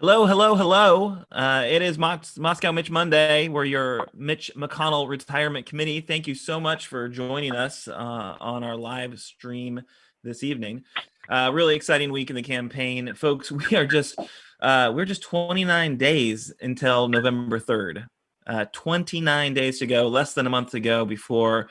Hello, hello, hello. It is Moscow Mitch Monday. We're your Mitch McConnell Retirement Committee. Thank you so much for joining us on our live stream this evening. Really exciting week in the campaign, folks. We're just 29 days until November 3rd. 29 days to go, less than a month to go before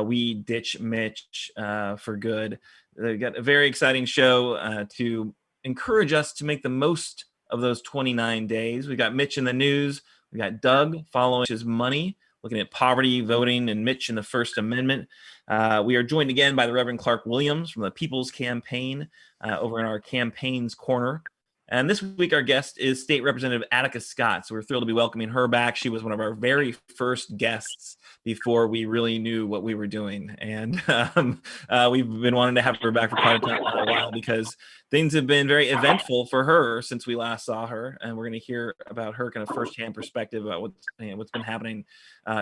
we ditch Mitch for good. We've got a very exciting show to encourage us to make the most of those 29 days. We got Mitch in the news. We got Doug following his money, looking at poverty, voting, and Mitch in the First Amendment. We are joined again by the Reverend Clark Williams from the People's Campaign over in our campaigns corner. And this week, our guest is State Representative Attica Scott. So we're thrilled to be welcoming her back. She was one of our very first guests before we really knew what we were doing. And we've been wanting to have her back for quite a while because things have been very eventful for her since we last saw her. And we're going to hear about her kind of firsthand perspective about what's been happening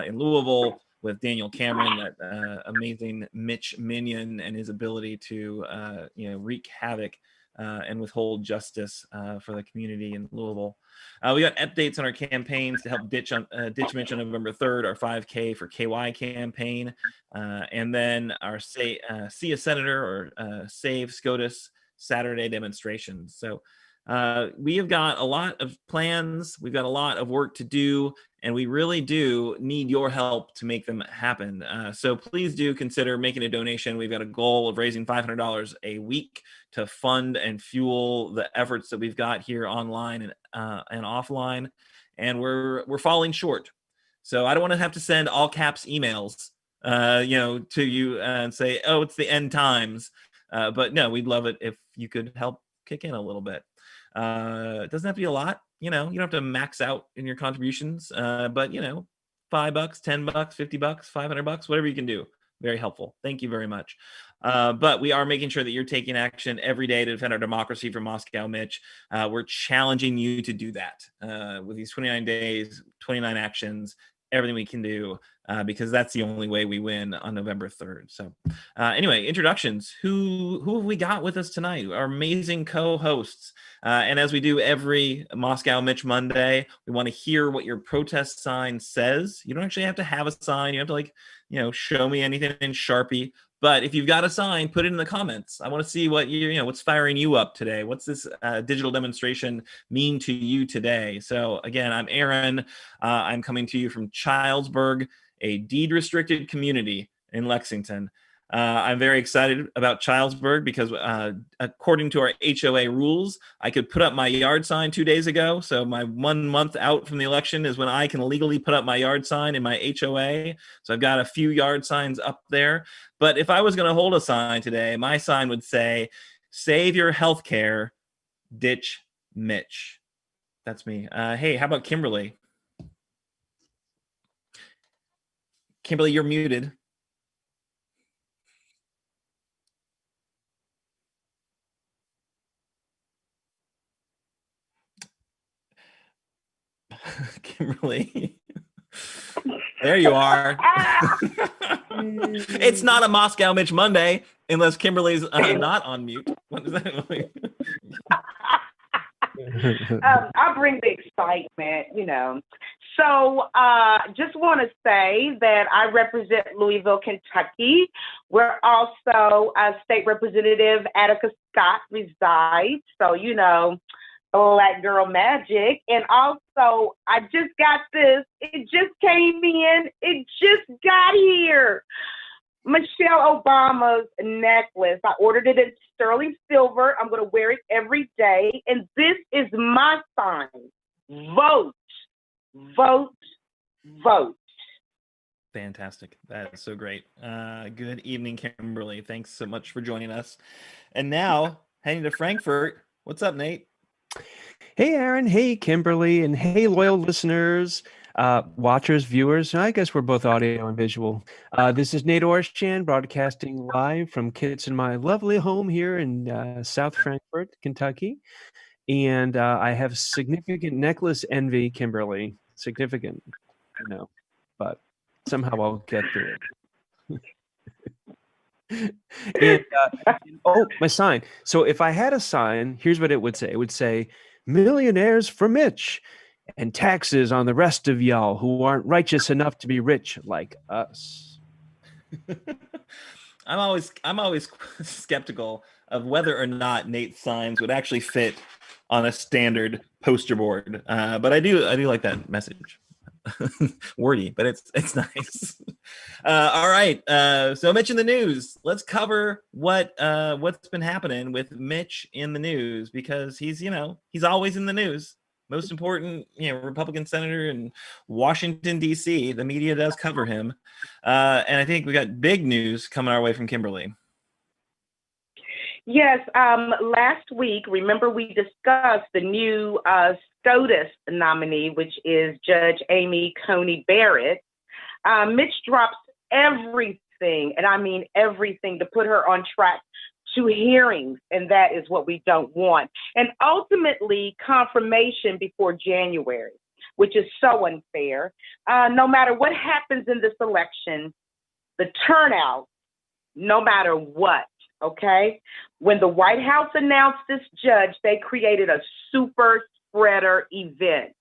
in Louisville with Daniel Cameron, that amazing Mitch minion, and his ability to wreak havoc and withhold justice for the community in Louisville. We got updates on our campaigns to help ditch Mitch on November 3rd, our 5K for KY campaign, and then our See a Senator or Save SCOTUS Saturday demonstrations. So we have got a lot of plans. We've got a lot of work to do, and we really do need your help to make them happen. So please do consider making a donation. We've got a goal of raising $500 a week to fund and fuel the efforts that we've got here online and offline, and we're falling short. So I don't want to have to send all caps emails, to you and say, "Oh, it's the end times." But no, we'd love it if you could help kick in a little bit. It doesn't have to be a lot. You don't have to max out in your contributions, but $5, $10, $50, $500, whatever you can do. Very helpful. Thank you very much. But we are making sure that you're taking action every day to defend our democracy from Moscow Mitch. We're challenging you to do that with these 29 days, 29 actions, everything we can do, because that's the only way we win on November 3rd. So anyway, introductions. Who have we got with us tonight? Our amazing co-hosts. And as we do every Moscow Mitch Monday, we want to hear what your protest sign says. You don't actually have to have a sign. You have to show me anything in Sharpie. But if you've got a sign, put it in the comments. I want to see what what's firing you up today. What's this digital demonstration mean to you today? So again, I'm Aaron. I'm coming to you from Childsburg, a deed-restricted community in Lexington. I'm very excited about Childsburg because according to our HOA rules, I could put up my yard sign 2 days ago. So my 1 month out from the election is when I can legally put up my yard sign in my HOA. So I've got a few yard signs up there. But if I was going to hold a sign today, my sign would say, "Save your healthcare, ditch Mitch." That's me. Hey, how about Kimberly? Kimberly, you're muted. Kimberly. There you are. It's not a Moscow Mitch Monday unless Kimberly's not on mute. What is that? I bring the excitement. So just want to say that I represent Louisville, Kentucky, where also State Representative Attica Scott resides. So, Black Girl Magic. And also, I just got this. It just came in. It just got here. Michelle Obama's necklace. I ordered it in sterling silver. I'm going to wear it every day. And this is my sign. Vote, vote, vote. Fantastic. That is so great. Good evening, Kimberly. Thanks so much for joining us. And now, heading to Frankfurt. What's up, Nate? Hey, Aaron. Hey, Kimberly. And hey, loyal listeners, watchers, viewers. I guess we're both audio and visual. This is Nate Orshan broadcasting live from Kits and my lovely home here in South Frankfurt, Kentucky. And I have significant necklace envy, Kimberly. Significant, but somehow I'll get through it. And, my sign. So if I had a sign, here's what it would say. It would say, millionaires for Mitch, and taxes on the rest of y'all who aren't righteous enough to be rich like us. I'm always skeptical of whether or not Nate's signs would actually fit on a standard poster board. But I do like that message. Wordy, but it's nice. All right. So Mitch in the news. Let's cover what's been happening with Mitch in the news, because he's always in the news. Most important, Republican senator in Washington D.C. The media does cover him, and I think we got big news coming our way from Kimberly. Yes, last week, remember we discussed the new SCOTUS nominee, which is Judge Amy Coney Barrett. Mitch drops everything, and I mean everything, to put her on track to hearings, and that is what we don't want. And ultimately, confirmation before January, which is so unfair. No matter what happens in this election, the turnout, no matter what, okay? When the White House announced this judge, they created a super spreader event.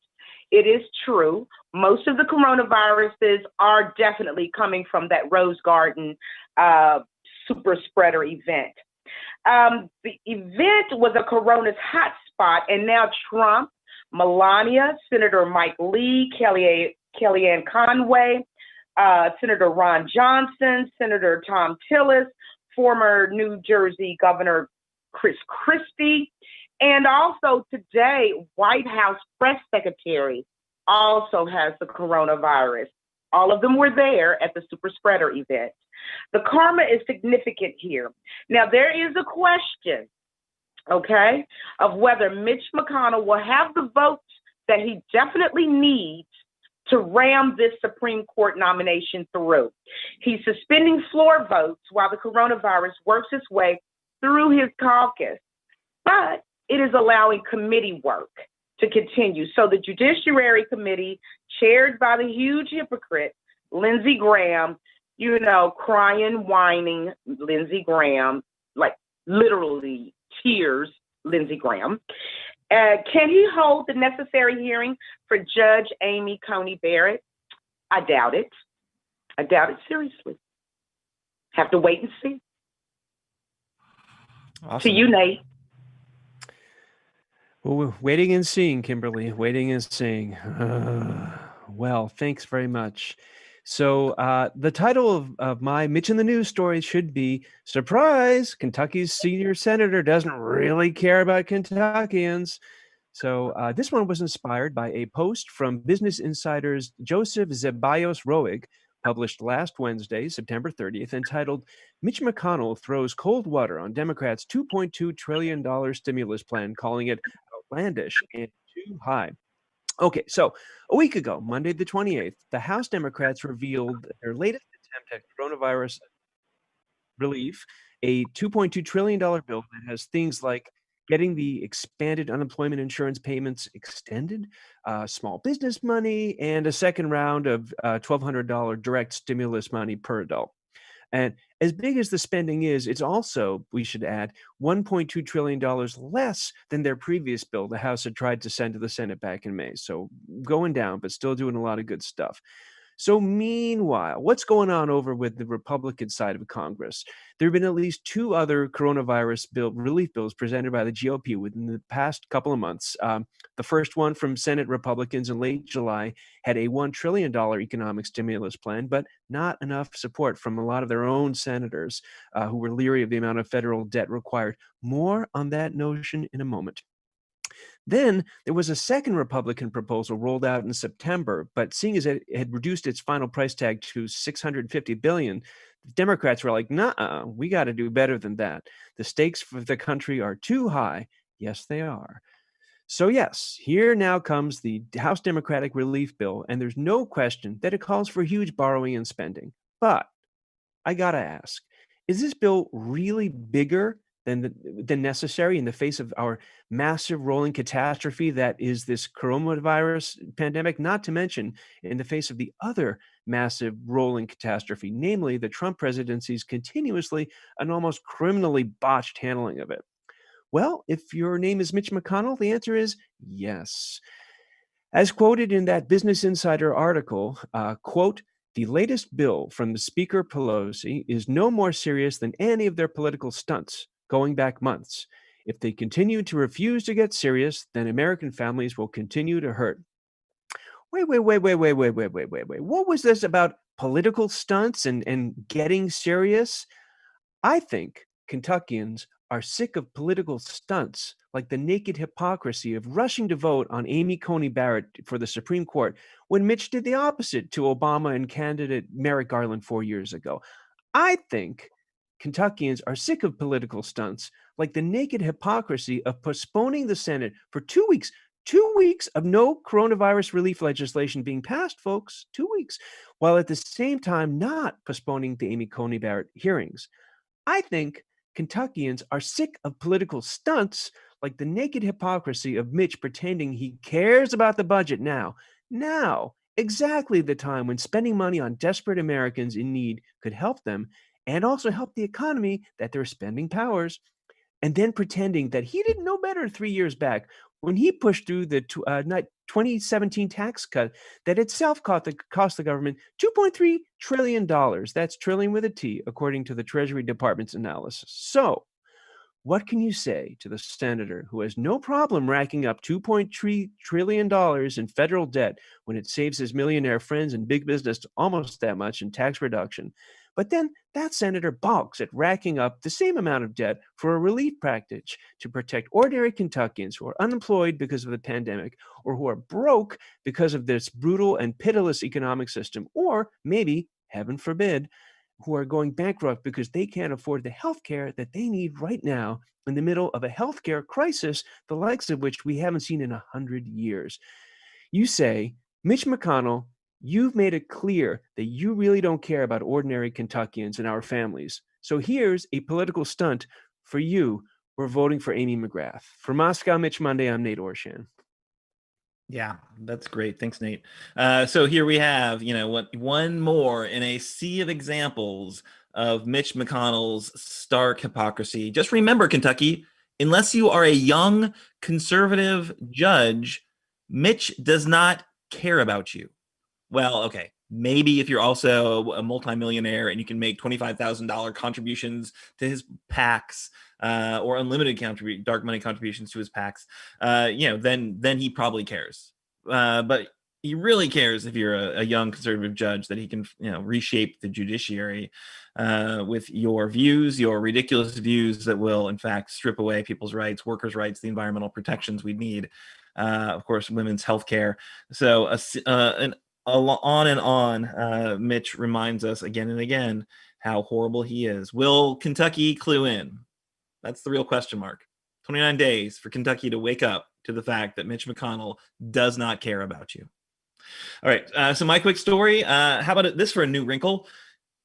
It is true. Most of the coronaviruses are definitely coming from that Rose Garden super spreader event. The event was a corona's hotspot, and now Trump, Melania, Senator Mike Lee, Kellyanne Conway, Senator Ron Johnson, Senator Tom Tillis, former New Jersey Governor Chris Christie, and also today, White House press secretary also has the coronavirus. All of them were there at the super spreader event. The karma is significant here. Now, there is a question, okay, of whether Mitch McConnell will have the votes that he definitely needs to ram this Supreme Court nomination through. He's suspending floor votes while the coronavirus works its way through his caucus, but it is allowing committee work to continue. So the Judiciary Committee, chaired by the huge hypocrite, Lindsey Graham, crying, whining Lindsey Graham, like literally tears Lindsey Graham. Can he hold the necessary hearing for Judge Amy Coney Barrett? I doubt it. I doubt it seriously. Have to wait and see. Awesome. To you, Nate. Well, waiting and seeing, Kimberly. Waiting and seeing. Well, thanks very much. So the title of my Mitch in the News story should be, Surprise! Kentucky's senior senator doesn't really care about Kentuckians. So this one was inspired by a post from Business Insider's Joseph Zeballos Roig, published last Wednesday, September 30th, entitled, Mitch McConnell Throws Cold Water on Democrats' $2.2 trillion stimulus plan, calling it outlandish and too high. Okay, so a week ago, Monday the 28th, the House Democrats revealed their latest attempt at coronavirus relief, a $2.2 trillion bill that has things like getting the expanded unemployment insurance payments extended, small business money, and a second round of $1,200 direct stimulus money per adult. And as big as the spending is, it's also, we should add, $1.2 trillion less than their previous bill the House had tried to send to the Senate back in May. So going down, but still doing a lot of good stuff. So meanwhile, what's going on over with the Republican side of Congress? There have been at least two other coronavirus relief bills presented by the GOP within the past couple of months. The first one from Senate Republicans in late July had a $1 trillion economic stimulus plan, but not enough support from a lot of their own senators who were leery of the amount of federal debt required. More on that notion in a moment. Then there was a second Republican proposal rolled out in September, but seeing as it had reduced its final price tag to $650 billion, the Democrats were like, "Nuh-uh, we got to do better than that. The stakes for the country are too high." Yes, they are. So yes, here now comes the House Democratic relief bill, and there's no question that it calls for huge borrowing and spending. But I gotta ask, is this bill really bigger than necessary in the face of our massive rolling catastrophe that is this coronavirus pandemic? Not to mention in the face of the other massive rolling catastrophe, namely the Trump presidency's continuously and almost criminally botched handling of it. Well, if your name is Mitch McConnell, the answer is yes. As quoted in that Business Insider article, quote, the latest bill from the Speaker Pelosi is no more serious than any of their political stunts going back months. If they continue to refuse to get serious, then American families will continue to hurt. Wait. What was this about political stunts and getting serious? I think Kentuckians are sick of political stunts, like the naked hypocrisy of rushing to vote on Amy Coney Barrett for the Supreme Court when Mitch did the opposite to Obama and candidate Merrick Garland 4 years ago. I think Kentuckians are sick of political stunts, like the naked hypocrisy of postponing the Senate for 2 weeks. 2 weeks of no coronavirus relief legislation being passed, folks. 2 weeks. While at the same time not postponing the Amy Coney Barrett hearings. I think Kentuckians are sick of political stunts like the naked hypocrisy of Mitch pretending he cares about the budget now. Now, exactly the time when spending money on desperate Americans in need could help them and also help the economy that their spending powers, and then pretending that he didn't know better 3 years back when he pushed through the 2017 tax cut that itself cost the government $2.3 trillion. That's trillion with a T, according to the Treasury Department's analysis. So, what can you say to the senator who has no problem racking up $2.3 trillion in federal debt when it saves his millionaire friends and big business almost that much in tax reduction? But then that senator balks at racking up the same amount of debt for a relief package to protect ordinary Kentuckians who are unemployed because of the pandemic or who are broke because of this brutal and pitiless economic system, or maybe, heaven forbid, who are going bankrupt because they can't afford the health care that they need right now in the middle of a healthcare crisis, the likes of which we haven't seen in 100 years. You say, Mitch McConnell, you've made it clear that you really don't care about ordinary Kentuckians and our families. So here's a political stunt for you. We're voting for Amy McGrath. For Moscow Mitch Monday, I'm Nate Orshan. Yeah, that's great. Thanks, Nate. So here we have, one more in a sea of examples of Mitch McConnell's stark hypocrisy. Just remember, Kentucky, unless you are a young conservative judge, Mitch does not care about you. Well, okay. Maybe if you're also a multimillionaire and you can make $25,000 contributions to his PACs, or unlimited dark money contributions to his PACs, then he probably cares. But he really cares if you're a young conservative judge that he can, reshape the judiciary with your views, your ridiculous views that will, in fact, strip away people's rights, workers' rights, the environmental protections we need, of course, women's health care. So on and on, Mitch reminds us again and again how horrible he is. Will Kentucky clue in? That's the real question mark. 29 days for Kentucky to wake up to the fact that Mitch McConnell does not care about you. All right, so my quick story. How about this for a new wrinkle?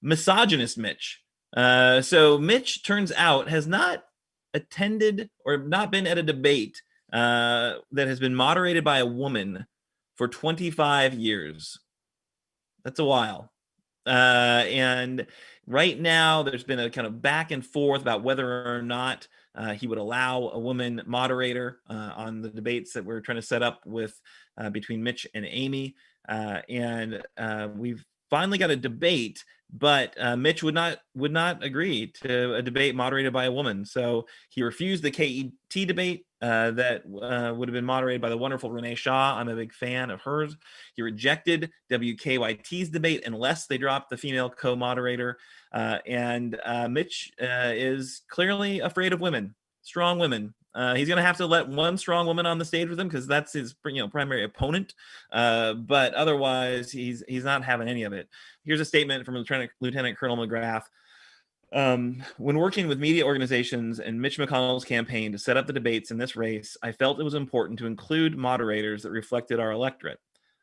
Misogynist Mitch. So Mitch, turns out, has not attended or not been at a debate that has been moderated by a woman for 25 years. That's a while. And right now, there's been a kind of back and forth about whether or not he would allow a woman moderator on the debates that we're trying to set up with between Mitch and Amy. And we've finally got a debate, but Mitch would not agree to a debate moderated by a woman. So he refused the KET debate that would have been moderated by the wonderful Renee Shaw. I'm a big fan of hers. He rejected WKYT's debate unless they dropped the female co-moderator. And Mitch is clearly afraid of women, strong women. He's going to have to let one strong woman on the stage with him because that's his primary opponent. But otherwise, he's not having any of it. Here's a statement from Lieutenant Colonel McGrath. When working with media organizations and Mitch McConnell's campaign to set up the debates in this race, I felt it was important to include moderators that reflected our electorate.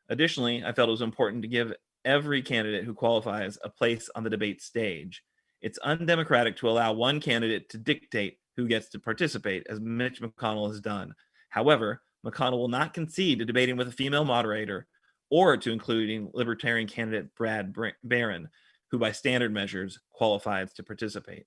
Additionally, I felt it was important to give every candidate who qualifies a place on the debate stage. It's undemocratic to allow one candidate to dictate who gets to participate, as Mitch McConnell has done. However, McConnell will not concede to debating with a female moderator or to including Libertarian candidate Brad Barron, who by standard measures qualifies to participate.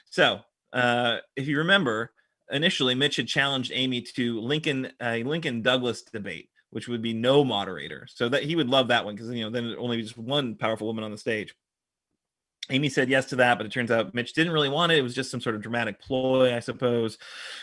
So if you remember, initially Mitch had challenged Amy to Lincoln Douglas debate, which would be no moderator. So that he would love that one because then only just one powerful woman on the stage. Amy said yes to that, but it turns out Mitch didn't really want it. It was just some sort of dramatic ploy, I suppose.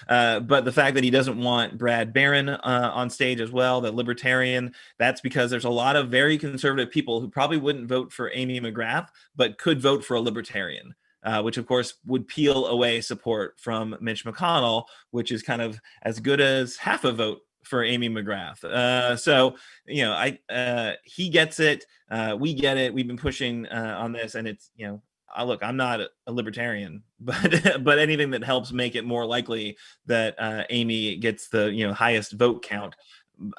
But the fact that he doesn't want Brad Barron on stage as well, the libertarian, that's because there's a lot of very conservative people who probably wouldn't vote for Amy McGrath, but could vote for a libertarian. Which of course would peel away support from Mitch McConnell, which is kind of as good as half a vote for Amy McGrath. So he gets it. We get it. We've been pushing on this, and it's look, I'm not a libertarian, but anything that helps make it more likely that Amy gets the highest vote count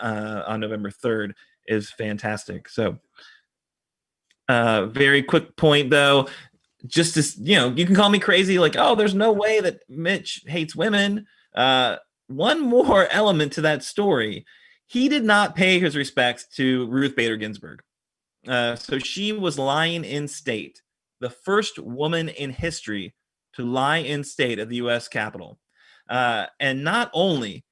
on November 3rd is fantastic. So very quick point though, just to you can call me crazy, like, oh, there's no way that Mitch hates women. One more element to that story: he did not pay his respects to Ruth Bader Ginsburg. So she was lying in state, the first woman in history to lie in state at the U.S. Capitol. And not only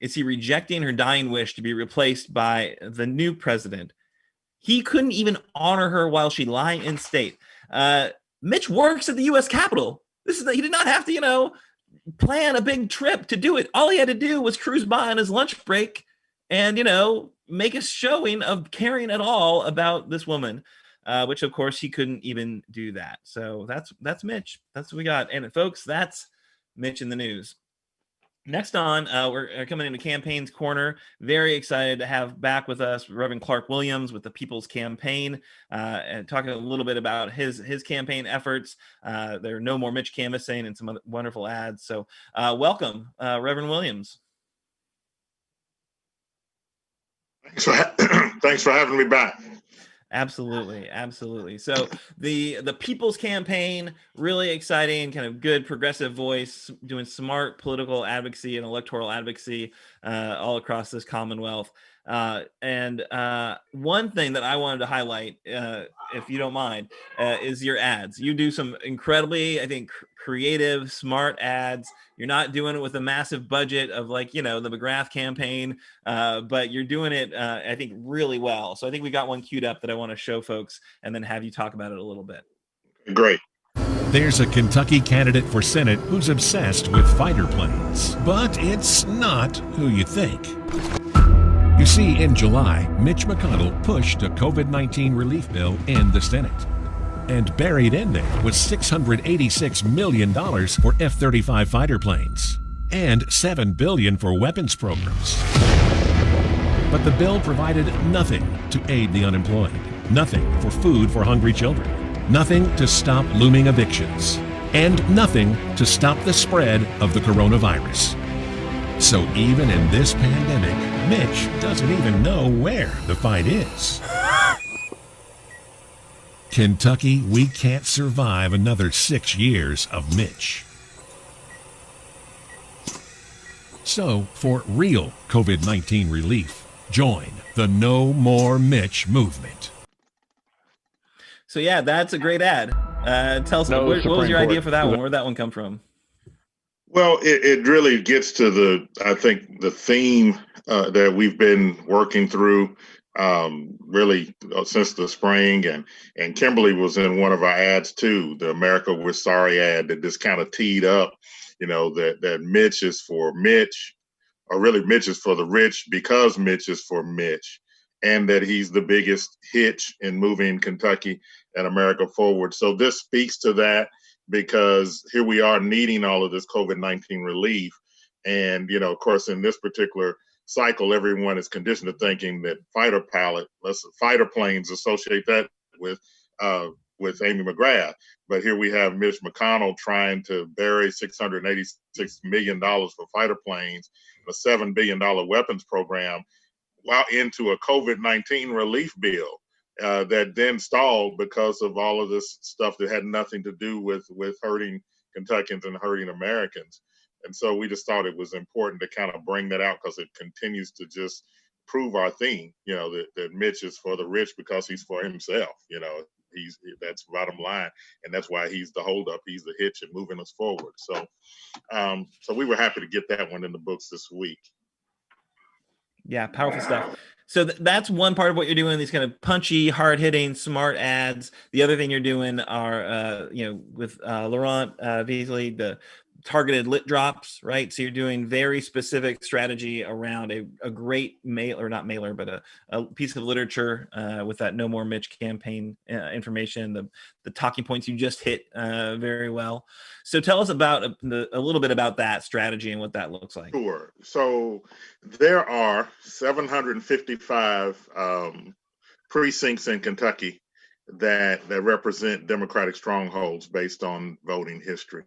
is he rejecting her dying wish to be replaced by the new president, he couldn't even honor her while she lied in state. Mitch works at the U.S. Capitol. He did not have to, plan a big trip to do it. All he had to do was cruise by on his lunch break and, make a showing of caring at all about this woman, which of course he couldn't even do that. So that's Mitch. That's what we got. And folks, that's Mitch in the news. Next on, we're coming into Campaigns Corner. Very excited to have back with us Reverend Clark Williams with the People's Campaign, and talking a little bit about his campaign efforts. There are no more Mitch canvassing and some other wonderful ads. So welcome, Reverend Williams. Thanks for having me back. Absolutely. So the People's Campaign, really exciting, kind of good progressive voice, doing smart political advocacy and electoral advocacy all across this Commonwealth. And one thing that I wanted to highlight, if you don't mind, is your ads. You do some incredibly, I think, creative, smart ads. You're not doing it with a massive budget of the McGrath campaign, but you're doing it, I think, really well. So I think we got one queued up that I want to show folks and then have you talk about it a little bit. Great. There's a Kentucky candidate for Senate who's obsessed with fighter planes, but it's not who you think. You see, in July, Mitch McConnell pushed a COVID-19 relief bill in the Senate. And buried in there was $686 million for F-35 fighter planes and $7 billion for weapons programs. But the bill provided nothing to aid the unemployed, nothing for food for hungry children, nothing to stop looming evictions, and nothing to stop the spread of the coronavirus. So even in this pandemic, Mitch doesn't even know where the fight is. Kentucky, we can't survive another 6 years of Mitch. So, for real COVID-19 relief, join the No More Mitch movement. So yeah, that's a great ad. Tell us, what was your idea for that one? Where'd that one come from? Well, it really gets to I think the theme that we've been working through really since the spring, and Kimberly was in one of our ads too, the America We're Sorry ad that just kind of teed up, that Mitch is for Mitch, or really Mitch is for the rich because Mitch is for Mitch, and that he's the biggest hitch in moving Kentucky and America forward. So this speaks to that, because here we are needing all of this COVID-19 relief. And, of course, in this particular cycle, everyone is conditioned to thinking that fighter planes, associate that with Amy McGrath. But here we have Mitch McConnell trying to bury $686 million for fighter planes, a $7 billion weapons program, while into a COVID-19 relief bill that then stalled because of all of this stuff that had nothing to do with hurting Kentuckians and hurting Americans. And so we just thought it was important to kind of bring that out, because it continues to just prove our theme, that Mitch is for the rich because he's for himself. That's bottom line, and that's why he's the holdup. He's the hitch and moving us forward. So, so we were happy to get that one in the books this week. Yeah, powerful stuff. So that's one part of what you're doing, these kind of punchy, hard-hitting, smart ads. The other thing you're doing are, with Laurent Beasley, the targeted lit drops, right? So you're doing very specific strategy around a great not mailer, but a piece of literature with that No More Mitch campaign information, the talking points you just hit very well. So tell us about a little bit about that strategy and what that looks like. Sure. So there are 755 precincts in Kentucky that represent Democratic strongholds based on voting history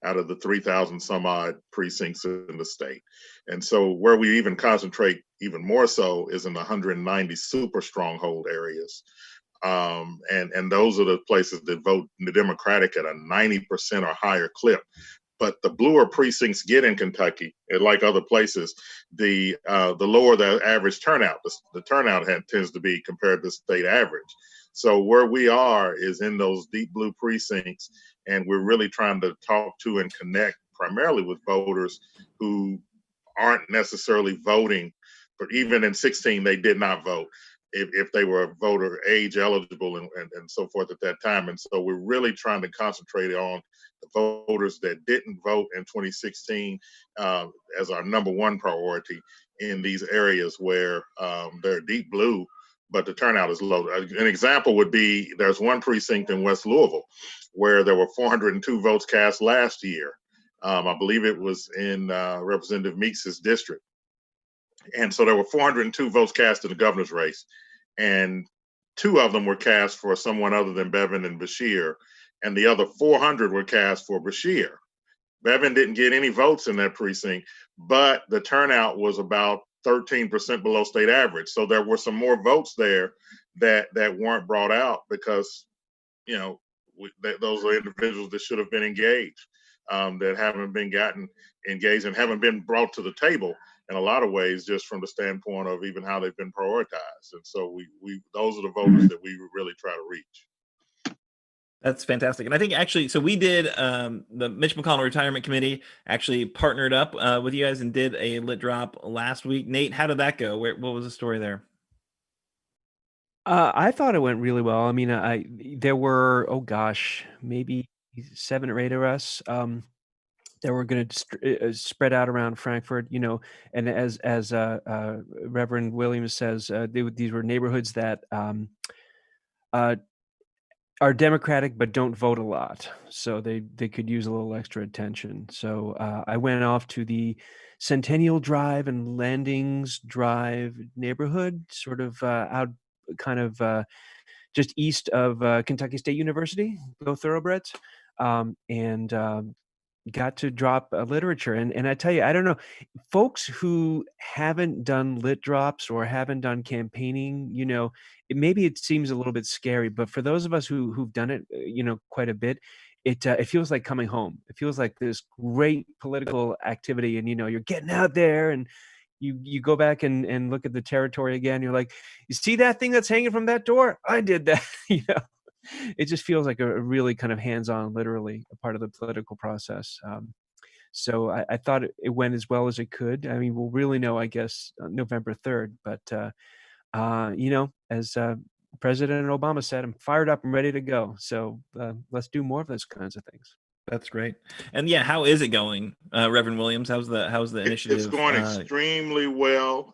out of the 3,000 some odd precincts in the state. And so where we even concentrate even more so is in the 190 super stronghold areas. And those are the places that vote the Democratic at a 90% or higher clip. But the bluer precincts get in Kentucky, and like other places, the lower the average turnout. The turnout tends to be compared to state average. So where we are is in those deep blue precincts, and we're really trying to talk to and connect primarily with voters who aren't necessarily voting, but even in 16 they did not vote if they were voter age eligible and so forth at that time. And so we're really trying to concentrate on the voters that didn't vote in 2016 as our number one priority in these areas where they're deep blue, but the turnout is low. An example would be there's one precinct in West Louisville where there were 402 votes cast last year. I believe it was in Representative Meeks's district. And so there were 402 votes cast in the governor's race, and 2 of them were cast for someone other than Bevin and Bashir, and the other 400 were cast for Bashir. Bevin didn't get any votes in that precinct, but the turnout was about 13% below state average. So there were some more votes there that weren't brought out because, those are individuals that should have been engaged, that haven't been gotten engaged and haven't been brought to the table in a lot of ways, just from the standpoint of even how they've been prioritized. And so we those are the voters that we really try to reach. That's fantastic. And I think actually, so we did, the Mitch McConnell Retirement Committee actually partnered up with you guys and did a lit drop last week. Nate, how did that go? What was the story there? I thought it went really well. I mean, there were, oh gosh, maybe 7 or 8 of us. That were going to spread out around Frankfurt, and as Reverend Williams says, these were neighborhoods that are Democratic but don't vote a lot, so they could use a little extra attention. So I went off to the Centennial Drive and Landings Drive neighborhood, sort of out, kind of just east of Kentucky State University, go thoroughbreds, and got to drop literature. And I tell you, I don't know, folks who haven't done lit drops or haven't done campaigning, maybe it seems a little bit scary, but for those of us who've done it, quite a bit, it feels like coming home. It feels like this great political activity, and you're getting out there, and you go back and look at the territory again. You're like, you see that thing that's hanging from that door? I did that. It just feels like a really kind of hands-on, literally a part of the political process. So I thought it went as well as it could. I mean, we'll really know, I guess, November 3rd. But as President Obama said, I'm fired up and ready to go. So let's do more of those kinds of things. That's great. And yeah, how is it going, Reverend Williams? How's the initiative? It's going extremely well.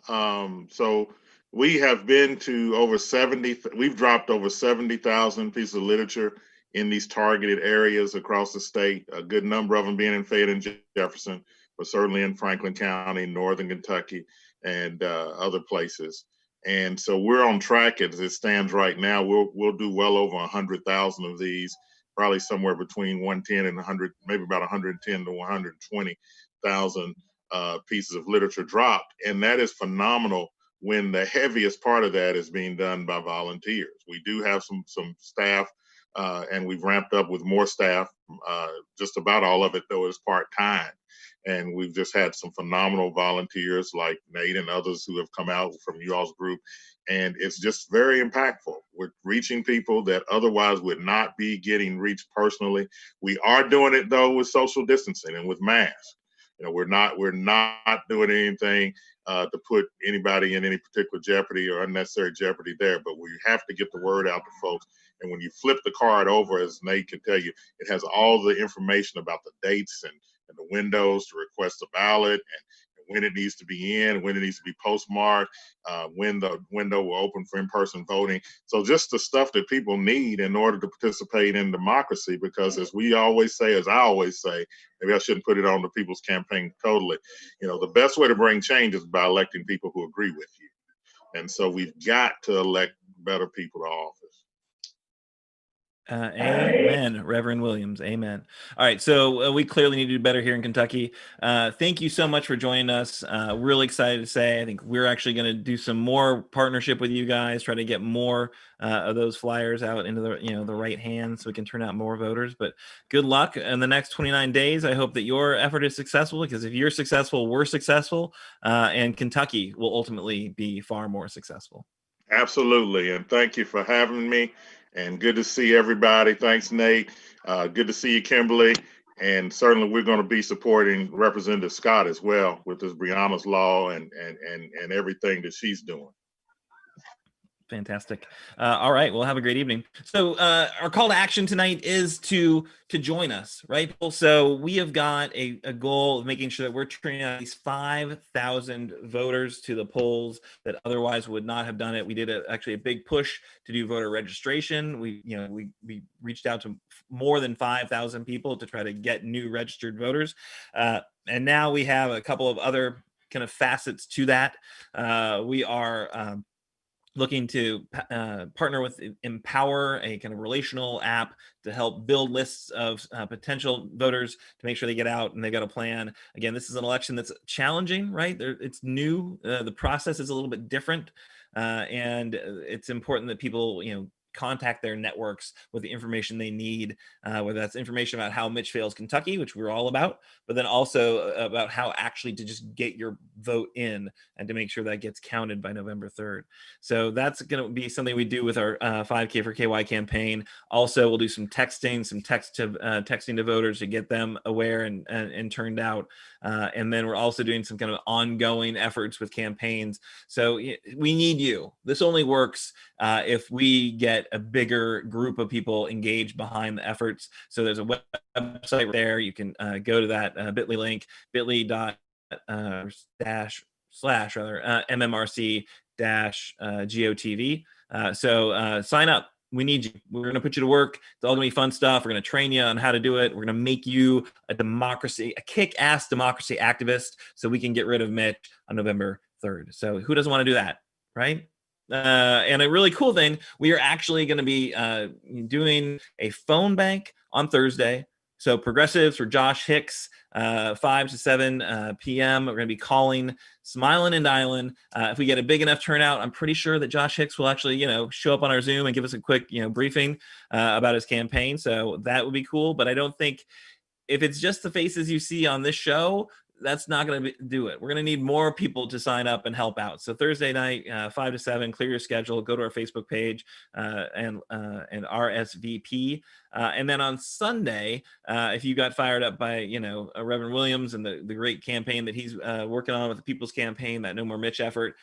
So we have been to over 70. We've dropped over 70,000 pieces of literature in these targeted areas across the state. A good number of them being in Fayette and Jefferson, but certainly in Franklin County, Northern Kentucky, and other places. And so we're on track as it stands right now. We'll do well over 100,000 of these, probably somewhere between 110 and 100, maybe about 110 to 120,000 pieces of literature dropped. And that is phenomenal when the heaviest part of that is being done by volunteers. We do have some staff, and we've ramped up with more staff. Just about all of it, though, is part-time. And we've just had some phenomenal volunteers like Nate and others who have come out from you all's group. And it's just very impactful. We're reaching people that otherwise would not be getting reached personally. We are doing it though with social distancing and with masks. We're not doing anything to put anybody in any particular jeopardy or unnecessary jeopardy there. But we have to get the word out to folks. And when you flip the card over, as Nate can tell you, it has all the information about the dates and the windows to request a ballot and when it needs to be in, when it needs to be postmarked, when the window will open for in-person voting. So just the stuff that people need in order to participate in democracy, because as I always say, maybe I shouldn't put it on the People's Campaign totally, the best way to bring change is by electing people who agree with you. And so we've got to elect better people to office. Amen, Reverend Williams. Amen. All right, so we clearly need to do better here in Kentucky. Thank you so much for joining us. Really excited to say, I think we're actually going to do some more partnership with you guys, try to get more of those flyers out into the right hands so we can turn out more voters. But good luck in the next 29 days. I hope that your effort is successful, because if you're successful, we're successful, and Kentucky will ultimately be far more successful. Absolutely, and thank you for having me. And good to see everybody. Thanks, Nate. Good to see you, Kimberly. And certainly we're going to be supporting Representative Scott as well with this Breonna's Law and everything that she's doing. Fantastic. All right. Well, have a great evening. So our call to action tonight is to join us, right? So we have got a goal of making sure that we're turning out at least 5,000 voters to the polls that otherwise would not have done it. We did actually a big push to do voter registration. We reached out to more than 5,000 people to try to get new registered voters. And now we have a couple of other kind of facets to that. We are looking to partner with Empower, a kind of relational app to help build lists of potential voters to make sure they get out and they got a plan. Again, this is an election that's challenging, right? It's new. The process is a little bit different. And it's important that people, contact their networks with the information they need, whether that's information about how Mitch fails Kentucky, which we're all about, but then also about how actually to just get your vote in and to make sure that gets counted by November 3rd. So that's going to be something we do with our 5K for KY campaign. Also, we'll do some texting to voters to get them aware and turned out. And then we're also doing some kind of ongoing efforts with campaigns. So we need you. This only works if we get a bigger group of people engaged behind the efforts. So there's a website there. You can go to that bit.ly link, bit.ly/MMRC-GOTV. So sign up. We need you. We're going to put you to work. It's all going to be fun stuff. We're going to train you on how to do it. We're going to make you a kick-ass democracy activist so we can get rid of Mitch on November 3rd. So who doesn't want to do that, right? And a really cool thing, we are actually going to be doing a phone bank on Thursday. So progressives for Josh Hicks, 5 to 7 p.m. We're going to be calling, smiling and dialing. If we get a big enough turnout, I'm pretty sure that Josh Hicks will actually, show up on our Zoom and give us a quick, briefing about his campaign. So that would be cool. But I don't think if it's just the faces you see on this show, that's not going to do it. We're going to need more people to sign up and help out. So Thursday night, 5 to 7, clear your schedule, go to our Facebook page and RSVP. And then on Sunday, if you got fired up by, Reverend Williams and the great campaign that he's working on with the People's Campaign, that No More Mitch effort,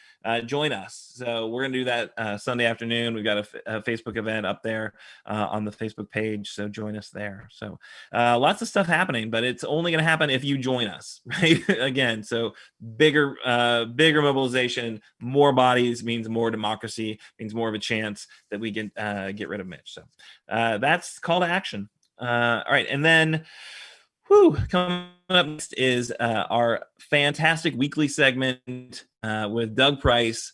join us. So we're going to do that Sunday afternoon. We've got a Facebook event up there on the Facebook page. So join us there. So lots of stuff happening, but it's only going to happen if you join us, right? Again, so bigger mobilization, more bodies means more democracy, means more of a chance that we can get rid of Mitch. So that's call to action. All right, and then coming up next is our fantastic weekly segment with Doug Price,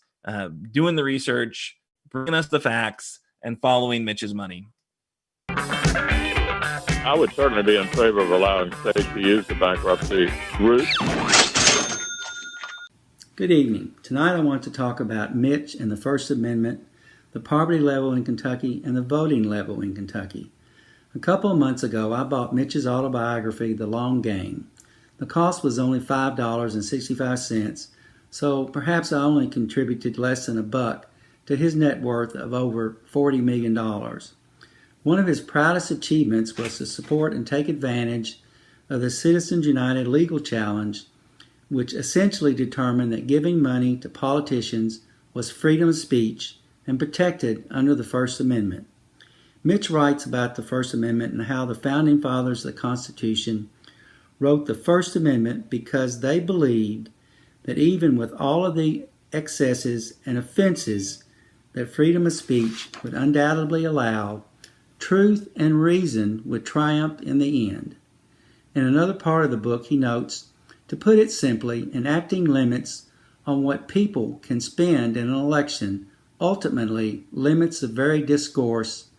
doing the research, bringing us the facts, and following Mitch's money. I would certainly be in favor of allowing states to use the bankruptcy route. Good evening. Tonight I want to talk about Mitch and the First Amendment, the poverty level in Kentucky, and the voting level in Kentucky. A couple of months ago, I bought Mitch's autobiography, The Long Game. The cost was only $5.65, so perhaps I only contributed less than $1 to his net worth of over $40 million. One of his proudest achievements was to support and take advantage of the Citizens United legal challenge, which essentially determined that giving money to politicians was freedom of speech and protected under the First Amendment. Mitch writes about the First Amendment and how the Founding Fathers of the Constitution wrote the First Amendment because they believed that even with all of the excesses and offenses that freedom of speech would undoubtedly allow, truth and reason would triumph in the end. In another part of the book, he notes, to put it simply, enacting limits on what people can spend in an election ultimately limits the very discourse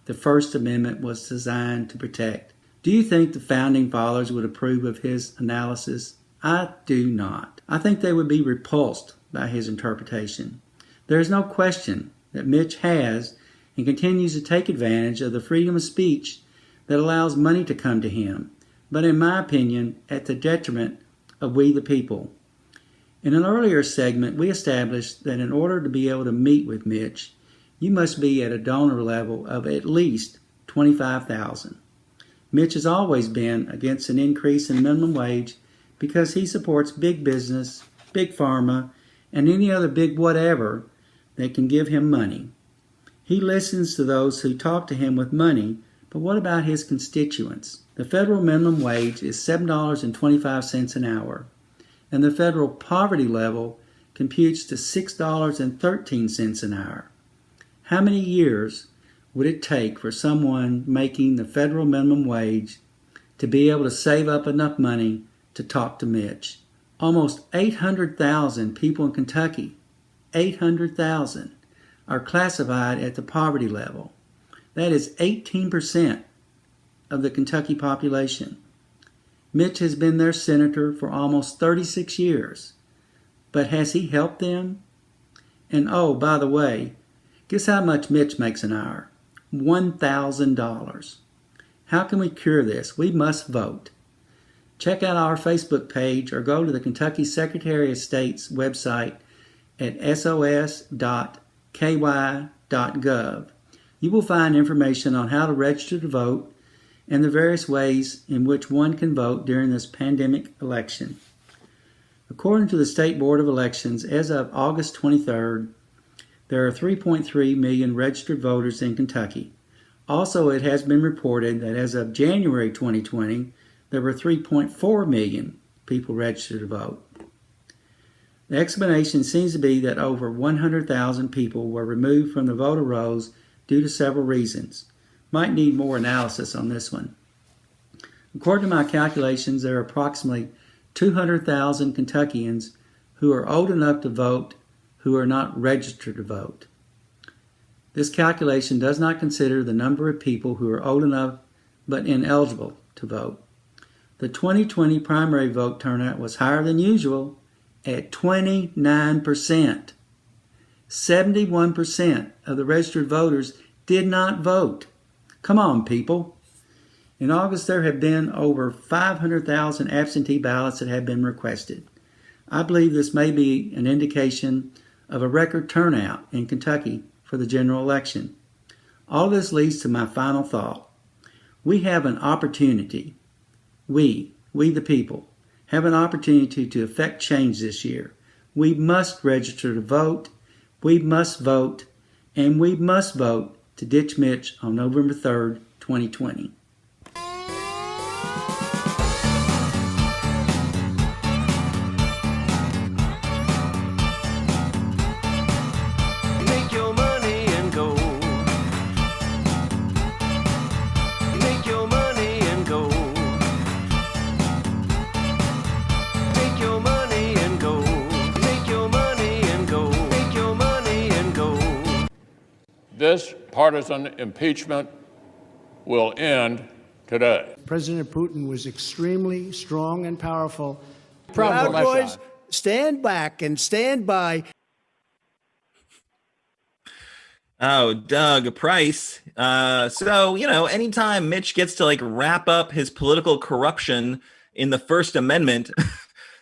the First Amendment was designed to protect. Do you think the Founding Fathers would approve of his analysis? I do not. I think they would be repulsed by his interpretation. There is no question that Mitch has and continues to take advantage of the freedom of speech that allows money to come to him, but in my opinion, at the detriment of we the people. In an earlier segment, we established that in order to be able to meet with Mitch, you must be at a donor level of at least $25,000. Mitch has always been against an increase in minimum wage because he supports big business, big pharma, and any other big whatever that can give him money. He listens to those who talk to him with money, but what about his constituents? The federal minimum wage is $7.25 an hour, and the federal poverty level computes to $6.13 an hour. How many years would it take for someone making the federal minimum wage to be able to save up enough money to talk to Mitch? Almost 800,000 people in Kentucky, 800,000, are classified at the poverty level. That is 18% of the Kentucky population. Mitch has been their senator for almost 36 years. But has he helped them? And oh, by the way, guess how much Mitch makes an hour? $1,000. How can we cure this? We must vote. Check out our Facebook page or go to the Kentucky Secretary of State's website at sos.ky.gov. You will find information on how to register to vote and the various ways in which one can vote during this pandemic election. According to the State Board of Elections, as of August 23rd, there are 3.3 million registered voters in Kentucky. Also, it has been reported that as of January 2020, there were 3.4 million people registered to vote. The explanation seems to be that over 100,000 people were removed from the voter rolls due to several reasons. Might need more analysis on this one. According to my calculations, there are approximately 200,000 Kentuckians who are old enough to vote who are not registered to vote. This calculation does not consider the number of people who are old enough but ineligible to vote. The 2020 primary vote turnout was higher than usual at 29%. 71% of the registered voters did not vote. Come on, people. In August, there have been over 500,000 absentee ballots that have been requested. I believe this may be an indication of a record turnout in Kentucky for the general election. All this leads to my final thought. We have an opportunity. We the people, have an opportunity to effect change this year. We must register to vote. We must vote. And we must vote to ditch Mitch on November 3rd, 2020. Make your money and go. Make your money and go. Take your money and go. Make your money and go. Make your money and go. This partisan impeachment will end today. President Putin was extremely strong and powerful. Proud Boys, stand back and stand by. Oh, Doug Price. So, anytime Mitch gets to wrap up his political corruption in the First Amendment,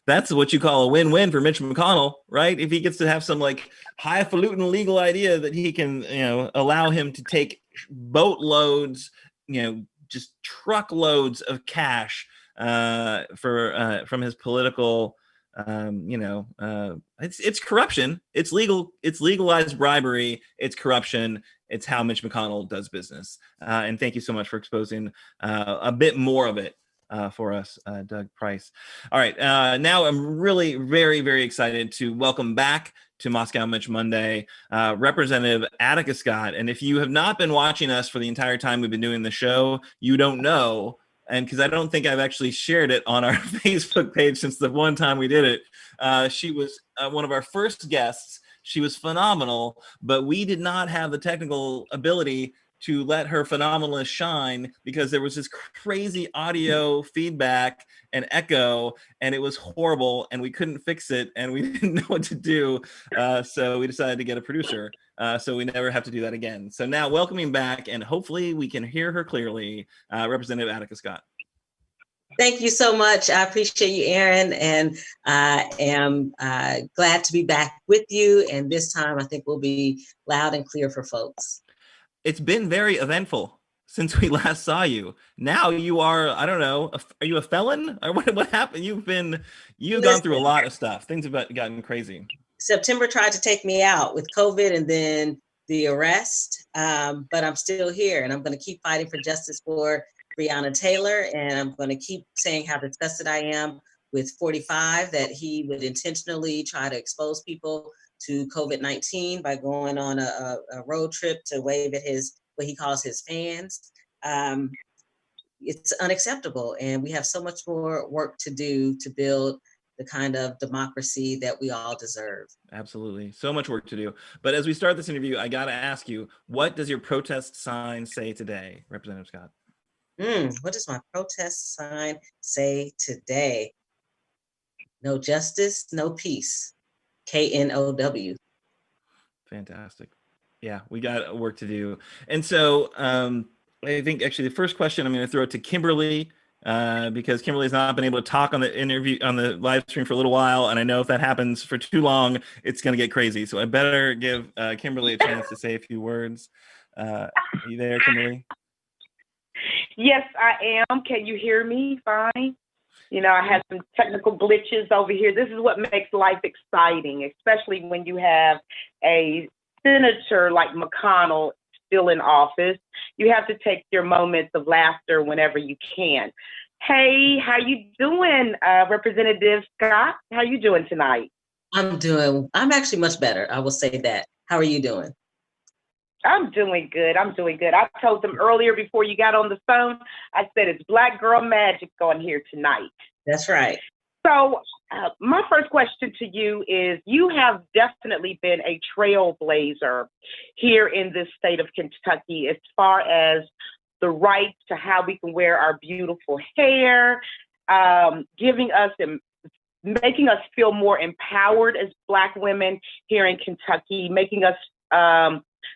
that's what you call a win-win for Mitch McConnell, right? If he gets to have some like highfalutin legal idea that he can, allow him to take boatloads, just truckloads of cash from his political, it's corruption. It's legal. It's legalized bribery. It's corruption. It's how Mitch McConnell does business. And thank you so much for exposing a bit more of it for us, Doug Price. All right. Now I'm really very, very excited to welcome back to Moscow Mitch Monday, Representative Attica Scott. And if you have not been watching us for the entire time we've been doing the show, you don't know. And because I don't think I've actually shared it on our Facebook page since the one time we did it. She was one of our first guests. She was phenomenal, but we did not have the technical ability to let her phenomenalness shine because there was this crazy audio feedback and echo, and it was horrible, and we couldn't fix it, and we didn't know what to do. So we decided to get a producer, so we never have to do that again. So now welcoming back, and hopefully we can hear her clearly, Representative Attica Scott. Thank you so much. I appreciate you, Aaron, and I am glad to be back with you. And this time I think we'll be loud and clear for folks. It's been very eventful since we last saw you. Now you are, I don't know, are you a felon? Or what happened? You've gone through a lot of stuff. Things have gotten crazy. September tried to take me out with COVID and then the arrest, but I'm still here, and I'm going to keep fighting for justice for Breonna Taylor, and I'm going to keep saying how disgusted I am with 45, that he would intentionally try to expose people to COVID-19 by going on a road trip to wave at what he calls his fans. It's unacceptable, and we have so much more work to do to build the kind of democracy that we all deserve. Absolutely. So much work to do. But as we start this interview, I got to ask you, what does your protest sign say today, Representative Scott? What does my protest sign say today? No justice, no peace. KNOW. Fantastic. Yeah, we got work to do. And so I think actually the first question I'm going to throw it to Kimberly, because Kimberly's not been able to talk on the interview, on the live stream for a little while. And I know if that happens for too long, it's going to get crazy. So I better give Kimberly a chance to say a few words. Are you there, Kimberly? Yes, I am. Can you hear me fine? I had some technical glitches over here. This is what makes life exciting, especially when you have a senator like McConnell still in office. You have to take your moments of laughter whenever you can. Hey, how you doing, Representative Scott? How you doing tonight? I'm actually much better. I will say that. How are you doing? I'm doing good. I told them earlier before you got on the phone, I said it's Black Girl Magic on here tonight. That's right. So my first question to you is, you have definitely been a trailblazer here in this state of Kentucky as far as the right to how we can wear our beautiful hair, giving us and making us feel more empowered as Black women here in Kentucky, making us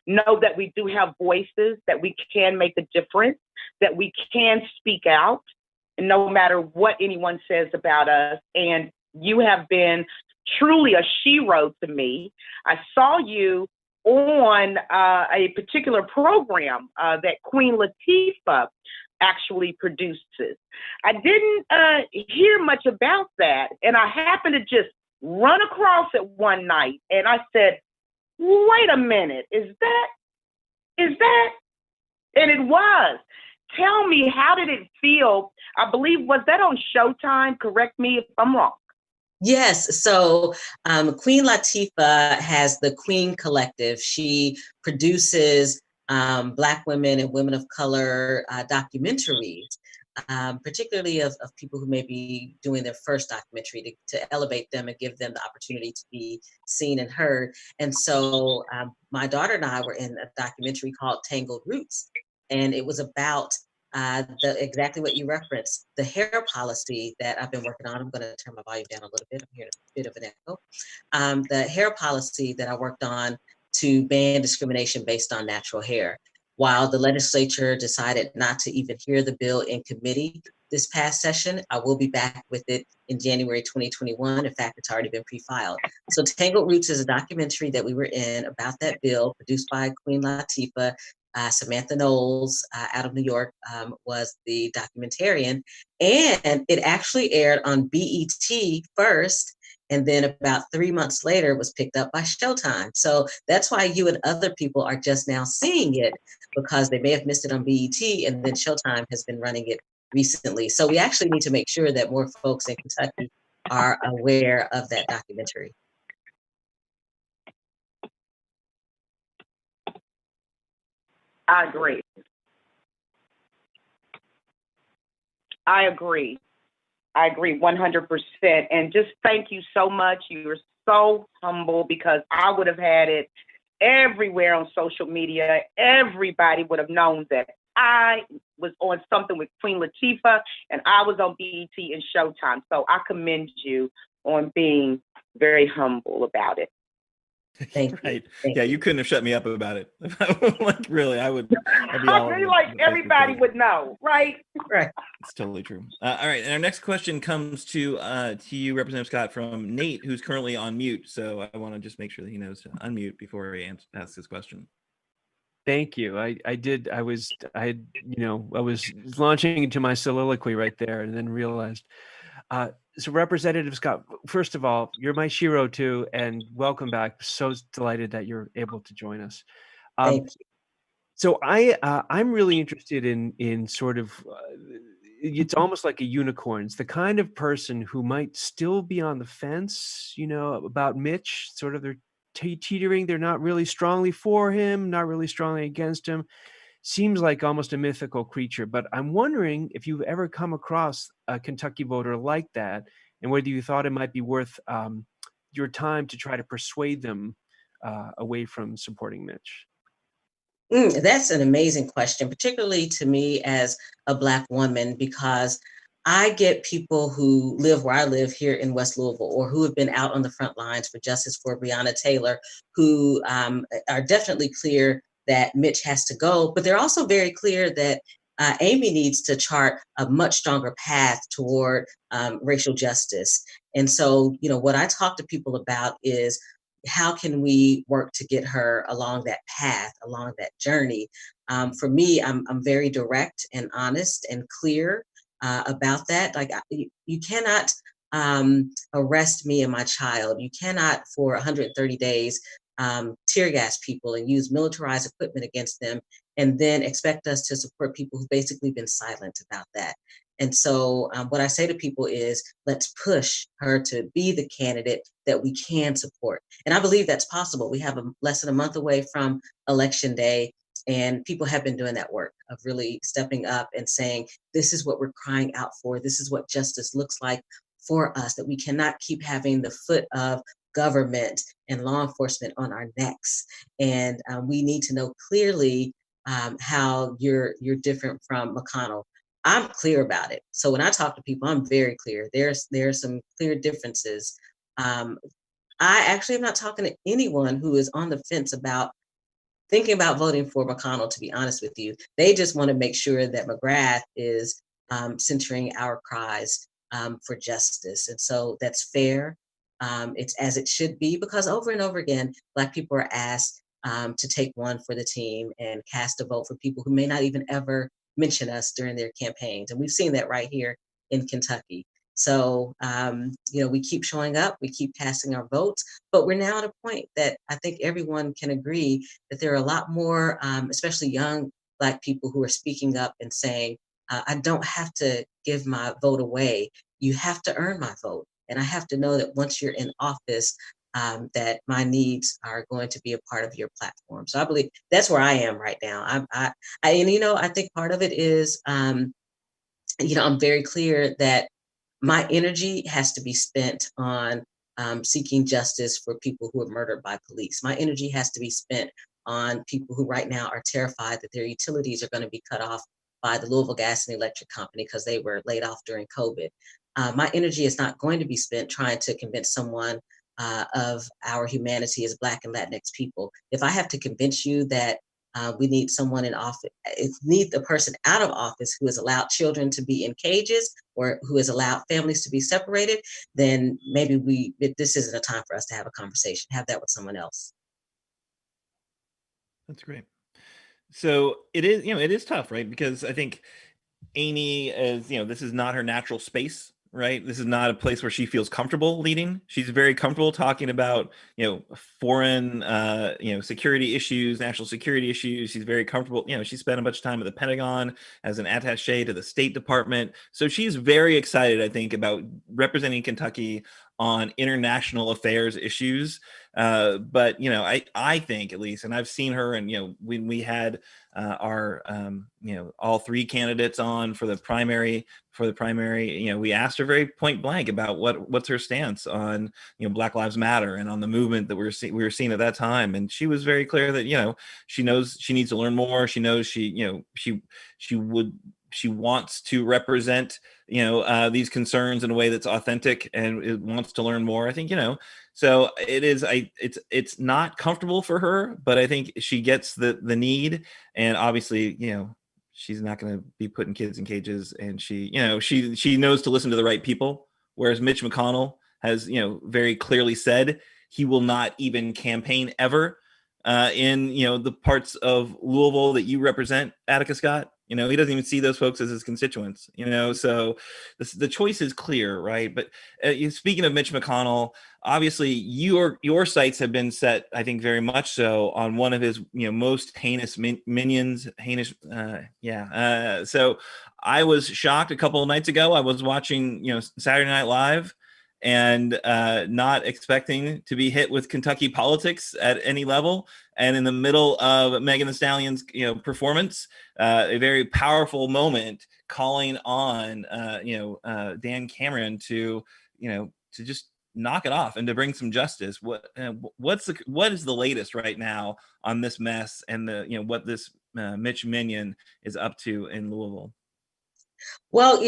know that we do have voices, that we can make a difference, that we can speak out, no matter what anyone says about us. And you have been truly a shero to me. I saw you on a particular program that Queen Latifah actually produces. I didn't hear much about that, and I happened to just run across it one night, and I said, wait a minute, is that? And it was. Tell me, how did it feel? I believe, was that on Showtime? Correct me if I'm wrong. Yes. So Queen Latifah has the Queen Collective. She produces Black women and women of color documentaries, particularly of people who may be doing their first documentary, to elevate them and give them the opportunity to be seen and heard. And so my daughter and I were in a documentary called Tangled Roots, and it was about exactly what you referenced, the hair policy that I've been working on. I'm going to turn my volume down a little bit. I'm hearing a bit of an echo. The hair policy that I worked on to ban discrimination based on natural hair. While the legislature decided not to even hear the bill in committee, this past session. I will be back with it in January 2021. In fact, it's already been pre-filed. So Tangled Roots is a documentary that we were in about that bill, produced by Queen Latifah. Samantha Knowles out of New York was the documentarian, and it actually aired on BET first, and then about 3 months later it was picked up by Showtime. So that's why you and other people are just now seeing it, because they may have missed it on BET, and then Showtime has been running it recently. So we actually need to make sure that more folks in Kentucky are aware of that documentary. I agree. I agree. I agree 100%. And just thank you so much. You were so humble, because I would have had it everywhere on social media. Everybody would have known that I was on something with Queen Latifah and I was on BET and Showtime. So I commend you on being very humble about it. Thank Right. you. Thank Yeah, you. you couldn't have shut me up about it. Like, really, I'd be all I over feel like the Facebook everybody page. would know, right? Right. It's totally true. All right, and our next question comes to you, Representative Scott, from Nate, who's currently on mute. So I want to just make sure that he knows to unmute before he asks his question. Thank you. I was launching into my soliloquy right there, and then realized. So Representative Scott, first of all, you're my shiro too, and welcome back. So delighted that you're able to join us. Thank you. So I'm really interested in sort of it's almost like a unicorn. It's the kind of person who might still be on the fence, about Mitch. Sort of they're teetering. They're not really strongly for him, not really strongly against him. Seems like almost a mythical creature. But I'm wondering if you've ever come across a Kentucky voter like that, and whether you thought it might be worth your time to try to persuade them away from supporting Mitch. That's an amazing question, particularly to me as a Black woman, because I get people who live where I live here in West Louisville, or who have been out on the front lines for justice for Breonna Taylor, who are definitely clear that Mitch has to go, but they're also very clear that Amy needs to chart a much stronger path toward racial justice. And so, what I talk to people about is, how can we work to get her along that path, along that journey? For me, I'm very direct and honest and clear about that. Like, you cannot arrest me and my child. You cannot, for 130 days, tear gas people and use militarized equipment against them, and then expect us to support people who've basically been silent about that. And so what I say to people is, let's push her to be the candidate that we can support. And I believe that's possible. We have less than a month away from Election Day, and people have been doing that work of really stepping up and saying, this is what we're crying out for. This is what justice looks like for us, that we cannot keep having the foot of government and law enforcement on our necks. And we need to know clearly how you're different from McConnell. I'm clear about it. So when I talk to people, I'm very clear. There's some clear differences. I actually am not talking to anyone who is on the fence about thinking about voting for McConnell, to be honest with you. They just want to make sure that McGrath is centering our cries for justice. And so that's fair. It's as it should be, because over and over again, Black people are asked to take one for the team and cast a vote for people who may not even ever mention us during their campaigns. And we've seen that right here in Kentucky. So, we keep showing up, we keep casting our votes, but we're now at a point that I think everyone can agree that there are a lot more, especially young Black people, who are speaking up and saying, I don't have to give my vote away. You have to earn my vote. And I have to know that once you're in office, that my needs are going to be a part of your platform. So I believe that's where I am right now. I think part of it is, I'm very clear that my energy has to be spent on seeking justice for people who are murdered by police. My energy has to be spent on people who right now are terrified that their utilities are going to be cut off by the Louisville Gas and Electric Company because they were laid off during COVID. My energy is not going to be spent trying to convince someone of our humanity as Black and Latinx people. If I have to convince you that We need someone in office. If we need the person out of office who has allowed children to be in cages or who has allowed families to be separated, then maybe this isn't a time for us to have a conversation. Have that with someone else. That's great. So it is, it is tough, right? Because I think Amy is, this is not her natural space, right? This is not a place where she feels comfortable leading. She's very comfortable talking about, foreign, security issues, national security issues. She's very comfortable. She spent a bunch of time at the Pentagon as an attaché to the State Department. So she's very excited, I think, about representing Kentucky on international affairs issues. But I think, at least, and I've seen her, and when we had our all three candidates on for the primary, we asked her very point blank about what's her stance on Black Lives Matter and on the movement that we were seeing at that time, and she was very clear that she knows she needs to learn more. She knows she wants to represent these concerns in a way that's authentic, and it wants to learn more. I think so it is. It's not comfortable for her, but I think she gets the need, and obviously she's not going to be putting kids in cages, and she knows to listen to the right people. Whereas Mitch McConnell has very clearly said he will not even campaign ever in the parts of Louisville that you represent, Attica Scott. He doesn't even see those folks as his constituents. So the choice is clear, right? But speaking of Mitch McConnell, obviously your sights have been set, I think, very much so on one of his most heinous minions. So I was shocked a couple of nights ago. I was watching Saturday Night Live, and not expecting to be hit with Kentucky politics at any level. And in the middle of Megan Thee Stallion's performance, a very powerful moment calling on Dan Cameron to just knock it off and to bring some justice. What is the latest right now on this mess and what this Mitch Minion is up to in Louisville? Well,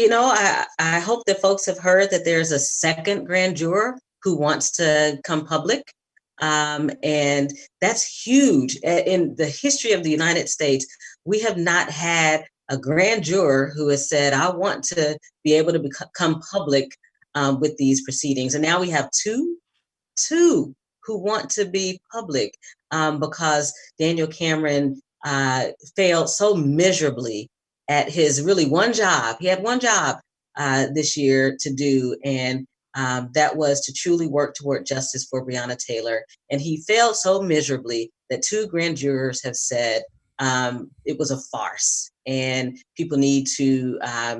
I hope that folks have heard that there's a second grand juror who wants to come public. And that's huge. In the history of the United States, we have not had a grand juror who has said, I want to be able to become public with these proceedings. And now we have two who want to be public because Daniel Cameron failed so miserably at his really one job. He had one job this year to do, and that was to truly work toward justice for Breonna Taylor. And he failed so miserably that two grand jurors have said it was a farce, and people need to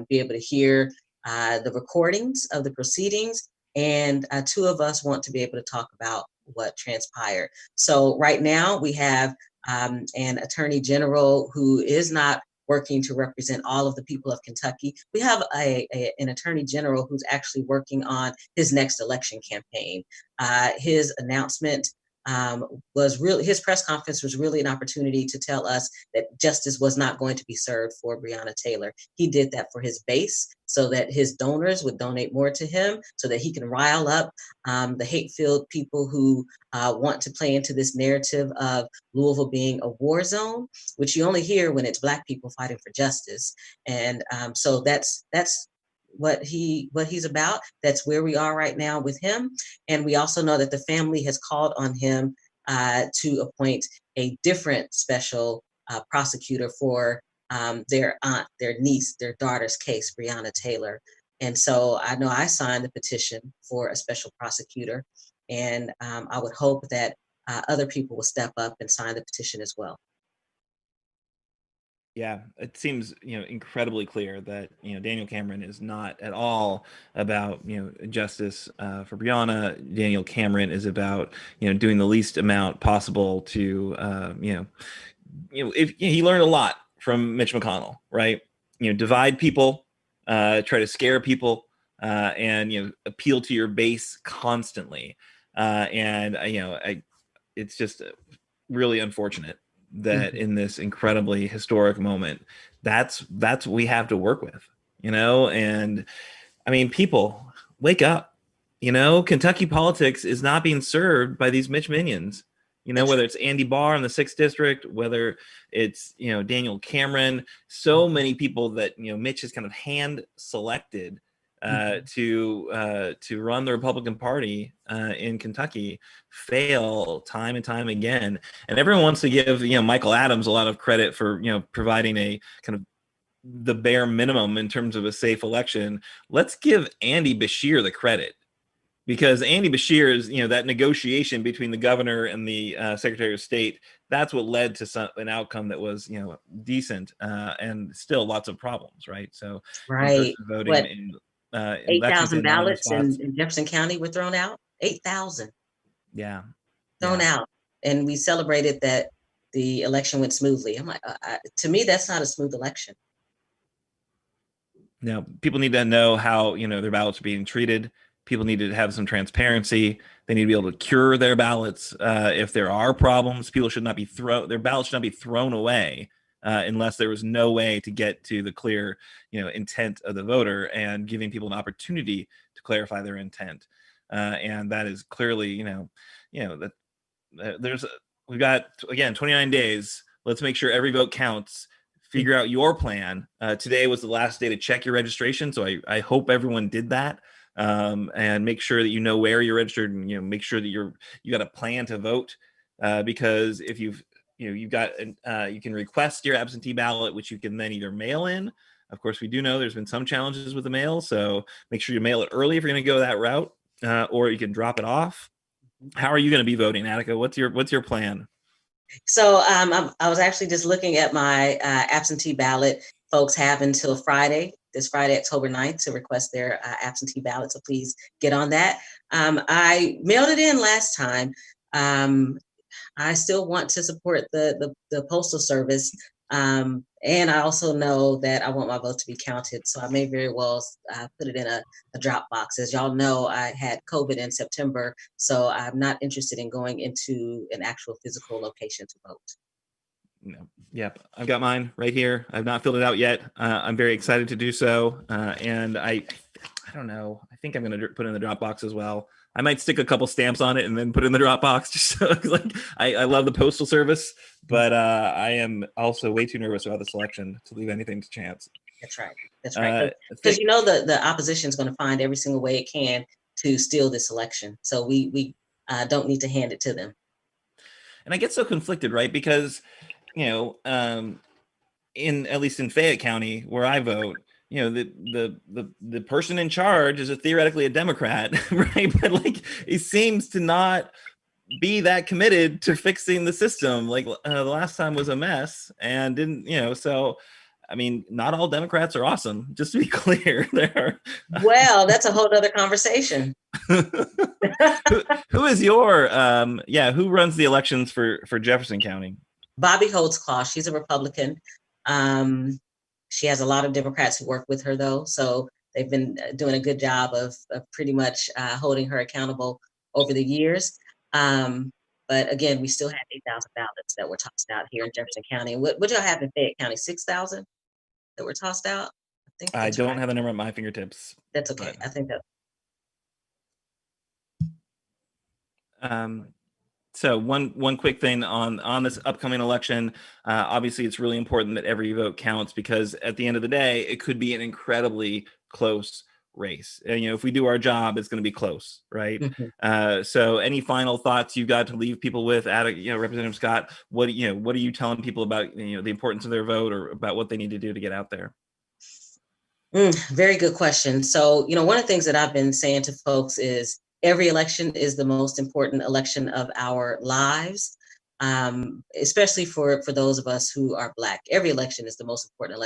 be able to hear the recordings of the proceedings. And two of us want to be able to talk about what transpired. So right now we have an attorney general who is not working to represent all of the people of Kentucky. We have an attorney general who's actually working on his next election campaign. His announcement his press conference was really an opportunity to tell us that justice was not going to be served for Breonna Taylor. He did that for his base so that his donors would donate more to him, so that he can rile up the hate-filled people who want to play into this narrative of Louisville being a war zone, which you only hear when it's Black people fighting for justice. And so that's what he's about. That's where we are right now with him. And we also know that the family has called on him to appoint a different special prosecutor for their aunt, their niece, their daughter's case, Breonna Taylor. And so I know I signed the petition for a special prosecutor, and I would hope that other people will step up and sign the petition as well. Yeah, it seems incredibly clear that Daniel Cameron is not at all about justice for Breonna. Daniel Cameron is about doing the least amount possible to if he learned a lot from Mitch McConnell, right? Divide people, try to scare people, and appeal to your base constantly, and it's just really unfortunate that in this incredibly historic moment, that's what we have to work with, and I mean, people, wake up. Kentucky politics is not being served by these Mitch Minions. whether it's Andy Barr in the 6th district, whether it's, Daniel Cameron, so many people that, Mitch has kind of hand selected to run the Republican Party in Kentucky fail time and time again. And everyone wants to give, Michael Adams a lot of credit for, providing a kind of the bare minimum in terms of a safe election. Let's give Andy Beshear the credit, because Andy Beshear is, that negotiation between the governor and the Secretary of State. That's what led to an outcome that was, decent, and still lots of problems, right? So Right. in-person voting What, in 8,000 Lexington, ballots spots. in Jefferson County were thrown out? 8,000 Yeah. thrown out. And we celebrated that the election went smoothly. I'm like, to me, that's not a smooth election. Now, people need to know how, their ballots are being treated. People need to have some transparency. They need to be able to cure their ballots. If there are problems, people should not be their ballots should not be thrown away unless there was no way to get to the clear, intent of the voter, and giving people an opportunity to clarify their intent. And that is clearly, that we've got, again, 29 days. Let's make sure every vote counts. Figure out your plan. Today was the last day to check your registration, so I hope everyone did that, and make sure that you know where you're registered, and make sure that you got a plan to vote, because if you can request your absentee ballot, which you can then either mail in. Of course, we do know there's been some challenges with the mail, so make sure you mail it early if you're going to go that route, or you can drop it off. How are you going to be voting, Attica? What's your plan? So I was actually just looking at my absentee ballot. Folks have until this Friday, October 9th, to request their absentee ballot. So please get on that. I mailed it in last time. I still want to support the Postal Service. And I also know that I want my vote to be counted. So I may very well put it in a drop box. As y'all know, I had COVID in September, so I'm not interested in going into an actual physical location to vote. No. Yep. I've got mine right here. I've not filled it out yet. I'm very excited to do so. And I don't know. I think I'm going to put it in the drop box as well. I might stick a couple stamps on it and then put it in the drop box. Just so, I love the Postal Service, but I am also way too nervous about this election to leave anything to chance. That's right. That's right. Because the opposition is going to find every single way it can to steal this election. So we don't need to hand it to them. And I get so conflicted, right? Because at least in Fayette County, where I vote, the person in charge is theoretically a Democrat, right? But he seems to not be that committed to fixing the system. The last time was a mess, and didn't. So I mean, not all Democrats are awesome. Just to be clear, there. Well, that's a whole other conversation. Who is your who runs the elections for Jefferson County? Bobby Holtzclaw. She's a Republican. She has a lot of Democrats who work with her, though. So they've been doing a good job of pretty much holding her accountable over the years. But again, we still had 8,000 ballots that were tossed out here in Jefferson County. What y'all have in Fayette County? 6,000 that were tossed out? I don't have the number at my fingertips. That's okay. But I think that. So one quick thing on this upcoming election, obviously it's really important that every vote counts, because at the end of the day, it could be an incredibly close race. And, if we do our job, it's going to be close, right? Mm-hmm. So any final thoughts you got to leave people with, Representative Scott, what are you telling people about, the importance of their vote, or about what they need to do to get out there? Very good question. So, one of the things that I've been saying to folks is, every election is the most important election of our lives, especially for those of us who are Black. Every election is the most important election.